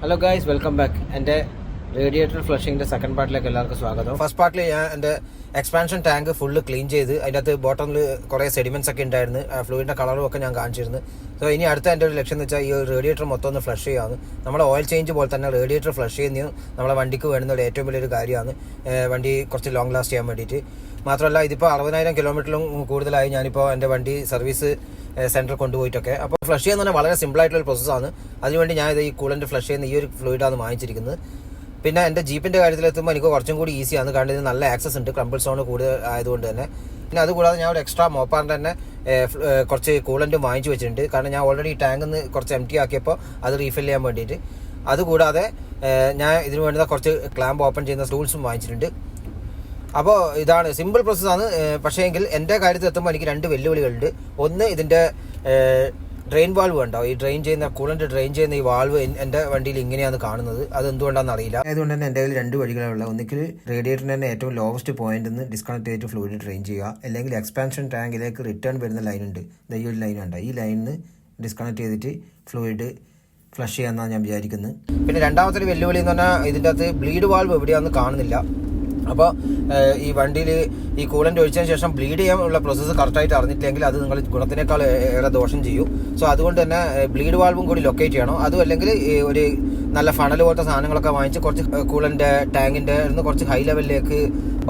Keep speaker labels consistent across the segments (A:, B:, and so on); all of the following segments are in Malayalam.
A: Hello guys, welcome back. എൻ്റെ റേഡിയേറ്റർ ഫ്ലഷിങ്ങിൻ്റെ സെക്കൻഡ് പാർട്ടിലേക്ക് എല്ലാവർക്കും സ്വാഗതം.
B: ഫസ്റ്റ് പാർട്ടിൽ ഞാൻ എൻ്റെ എക്സ്പാൻഷൻ ടാങ്ക് ഫുള്ള് ക്ലീൻ ചെയ്ത് അതിൻ്റെ അകത്ത് ബോട്ടമിൽ കുറേ സെഡിമെൻറ്റ്സ് ഒക്കെ ഉണ്ടായിരുന്നു. ഫ്ലൂയിഡിൻ്റെ കളറും ഒക്കെ ഞാൻ കാണിച്ചിരുന്നു. സോ ഇനി അടുത്ത എൻ്റെ ഒരു ലക്ഷ്യം എന്ന് വെച്ചാൽ ഈ റേഡിയേറ്റർ മൊത്തം ഒന്ന് ഫ്ലഷ് ചെയ്യാമെന്ന്. നമ്മുടെ ഓയിൽ ചേഞ്ച് പോലെ തന്നെ റേഡിയേറ്റർ ഫ്ലഷ് ചെയ്യുന്നത് നമ്മളെ വണ്ടിക്ക് വേണ്ടുന്ന ഒരു ഏറ്റവും വലിയൊരു കാര്യമാണ്, വണ്ടി കുറച്ച് ലോങ് ലാസ്റ്റ് ചെയ്യാൻ വേണ്ടിയിട്ട്. മാത്രമല്ല, ഇതിപ്പോൾ 60,000 കിലോമീറ്ററിലും കൂടുതലായി ഞാനിപ്പോൾ എൻ്റെ വണ്ടി സർവീസ് സെൻറ്റർ കൊണ്ടുപോയിട്ടൊക്കെ. അപ്പോൾ ഫ്ലഷ് ചെയ്യുന്ന പറഞ്ഞാൽ വളരെ സിമ്പിളായിട്ടുള്ള പ്രോസസ്സാണ്. അതിനുവേണ്ടി ഞാൻ ഇത് ഈ കൂളൻ്റ് ഫ്ലഷ് ചെയ്യുന്ന ഈ ഒരു ഫ്ലൂയിഡാണ് വാങ്ങിച്ചിരിക്കുന്നത്. പിന്നെ എൻ്റെ ജീപ്പിൻ്റെ കാര്യത്തിലെത്തുമ്പോൾ എനിക്ക് കുറച്ചും കൂടി ഈസിയാണ്, കാരണം ഇത് നല്ല ആക്സസ് ഉണ്ട്, ക്രംബിൾ സോൺ കൂടുതൽ ആയതുകൊണ്ട് തന്നെ. പിന്നെ അതുകൂടാതെ ഞാൻ ഒരു എക്സ്ട്രാ മോപ്പാറിൻ്റെ തന്നെ കുറച്ച് കൂളൻറ്റും വാങ്ങിച്ചു വെച്ചിട്ടുണ്ട്, കാരണം ഞാൻ ഓൾറെഡി ഈ ടാങ്കിൽ നിന്ന് കുറച്ച് എംറ്റി ആക്കിയപ്പോൾ അത് റീഫിൽ ചെയ്യാൻ വേണ്ടിയിട്ട്. അതുകൂടാതെ ഞാൻ ഇതിന് വേണ്ടുന്ന കുറച്ച് ക്ലാമ്പ് ഓപ്പൺ ചെയ്യുന്ന ടൂൾസും വാങ്ങിച്ചിട്ടുണ്ട്. അപ്പോൾ ഇതാണ് സിമ്പിൾ പ്രോസസ്സാണ്. പക്ഷേ എങ്കിൽ എൻ്റെ കാര്യത്തിൽ എത്തുമ്പോൾ എനിക്ക് രണ്ട് വെല്ലുവിളികളുണ്ട്. ഒന്ന്, ഇതിൻ്റെ ഡ്രെയിൻ വാൾവ് ഉണ്ടാവും. ഈ ഡ്രെയിൻ ചെയ്യുന്ന കൂളൻ്റ് ഡ്രെയിൻ ചെയ്യുന്ന ഈ വാൾവ് എൻ്റെ വണ്ടിയിൽ ഇങ്ങനെയാണ് കാണുന്നത്. അത് എന്തുകൊണ്ടാണെന്ന് അറിയില്ല. അതുകൊണ്ട് തന്നെ എൻ്റെ കയ്യിൽ രണ്ട് വഴികളുള്ള, ഒന്നിക്കൽ റേഡിയേറ്ററിൻ്റെ തന്നെ ഏറ്റവും ലോവസ്റ്റ് പോയിന്റിൽ നിന്ന് ഡിസ്കണക്ട് ചെയ്തിട്ട് ഫ്ലൂയിഡ് ഡ്രെയിൻ ചെയ്യുക, അല്ലെങ്കിൽ എക്സ്പാൻഷൻ ടാങ്കിലേക്ക് റിട്ടേൺ വരുന്ന ലൈൻ ഉണ്ട്, ഈ ഒരു ലൈൻ ഉണ്ട്, ഈ ലൈനിൽ നിന്ന് ഡിസ്കണക്ട് ചെയ്തിട്ട് ഫ്ലൂയിഡ് ഫ്ലഷ് ചെയ്യാമെന്നാണ് ഞാൻ വിചാരിക്കുന്നത്. പിന്നെ രണ്ടാമത്തെ വെല്ലുവിളി എന്ന് പറഞ്ഞാൽ ഇതിൻ്റെ അകത്ത് ബ്ലീഡ് വാൾവ് എവിടെയാണെന്ന് കാണുന്നില്ല. അപ്പോൾ ഈ വണ്ടിയിൽ ഈ കൂളൻ്റ് ഒഴിച്ചതിന് ശേഷം ബ്ലീഡ് ചെയ്യാനുള്ള പ്രോസസ്സ് കറക്റ്റായിട്ട് അറിഞ്ഞിട്ടില്ലെങ്കിൽ അത് നിങ്ങൾ ഗുണത്തിനേക്കാൾ ഏറെ ദോഷം ചെയ്യും. സോ അതുകൊണ്ട് തന്നെ ബ്ലീഡ് വാൾവും കൂടി ലൊക്കേറ്റ് ചെയ്യണം. അതും അല്ലെങ്കിൽ ഒരു നല്ല ഫണൽ പോലത്തെ സാധനങ്ങളൊക്കെ വാങ്ങിച്ച് കുറച്ച് കൂളൻ്റെ ടാങ്കിൻ്റെ കുറച്ച് ഹൈ ലെവലിലേക്ക്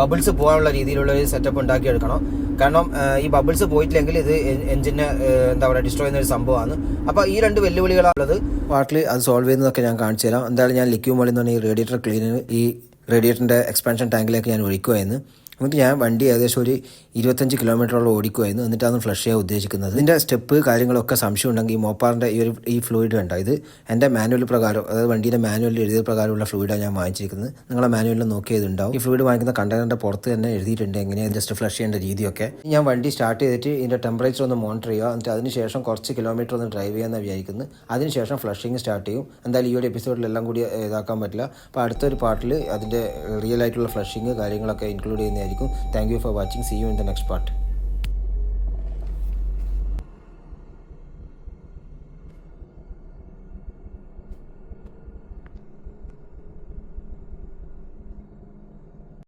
B: ബബിൾസ് പോകാനുള്ള രീതിയിലുള്ള ഒരു സെറ്റപ്പ് ഉണ്ടാക്കിയെടുക്കണം. കാരണം ഈ ബബിൾസ് പോയിട്ടില്ലെങ്കിൽ ഇത് എഞ്ചിനെ എന്താ പറയുക ഡിസ്ട്രോയ് ചെയ്യുന്ന ഒരു സംഭവമാണ്. അപ്പോൾ ഈ രണ്ട് വെല്ലുവിളികളാണുള്ളത്. പാർട്ടിൽ അത് സോൾവ് ചെയ്യുന്നതൊക്കെ ഞാൻ കാണിച്ചു തരാം. എന്തായാലും ഞാൻ ലിക്വിഡ് മോളിൽ നിന്ന് ഈ റേഡിയേറ്റർ ക്ലീനർ ഈ റേഡിയേറ്ററിൻ്റെ എക്സ്പാൻഷൻ ടാങ്കിലേക്ക് ഞാൻ ഒഴിക്കുമായിരുന്നു. എന്നിട്ട് ഞാൻ വണ്ടി ഏകദേശം ഒരു 25 കിലോമീറ്ററോളം ഓടിക്കുമായിരുന്നു. എന്നിട്ടാണ് ഫ്ലഷ് ചെയ്യാൻ ഉദ്ദേശിക്കുന്നത്. ഇതിൻ്റെ സ്റ്റെപ്പ് കാര്യങ്ങളൊക്കെ സംശയം ഉണ്ടെങ്കിൽ ഈ മോപ്പാറിൻ്റെ ഈ ഫ്ലൂയിഡ് ഉണ്ട്, ഇത് എൻ്റെ മാനുവൽ പ്രകാരം, അതായത് വണ്ടിയുടെ മാനുവലിൽ എഴുതിയ പ്രകാരമുള്ള ഫ്ലൂയിഡാണ് ഞാൻ വാങ്ങിച്ചിരിക്കുന്നത്. നിങ്ങളെ മാനുവലിൽ നോക്കിയതുണ്ടാവും. ഈ ഫ്ലൂയിഡ് വാങ്ങിക്കുന്ന കണ്ടെയ്നറിൻ്റെ പുറത്ത് തന്നെ എഴുതിയിട്ടുണ്ട് എങ്ങനെയാണ് ജസ്റ്റ് ഫ്ലഷ് ചെയ്യേണ്ട രീതിയൊക്കെ. ഞാൻ വണ്ടി സ്റ്റാർട്ട് ചെയ്തിട്ട് ഇതിൻ്റെ ടെമ്പറേച്ചർ ഒന്ന് മോണിറ്റർ ചെയ്യുക, എന്നിട്ട് അതിനുശേഷം കുറച്ച് കിലോമീറ്റർ ഒന്ന് ഡ്രൈവ് ചെയ്യാമെന്ന് വിചാരിക്കുന്നത്. അതിനുശേഷം ഫ്ലഷിങ് സ്റ്റാർട്ട് ചെയ്യും. എന്തായാലും ഈ ഒരു എപ്പിസോഡിലെല്ലാം കൂടി ഇതാക്കാൻ പറ്റില്ല. അപ്പോൾ അടുത്തൊരു പാർട്ടിൽ അതിൻ്റെ റിയൽ ആയിട്ടുള്ള ഫ്ലഷിങ് കാര്യങ്ങളൊക്കെ ഇൻക്ലൂഡ് ചെയ്യുന്നതായിരിക്കും. Thank you for watching. See you in the next part.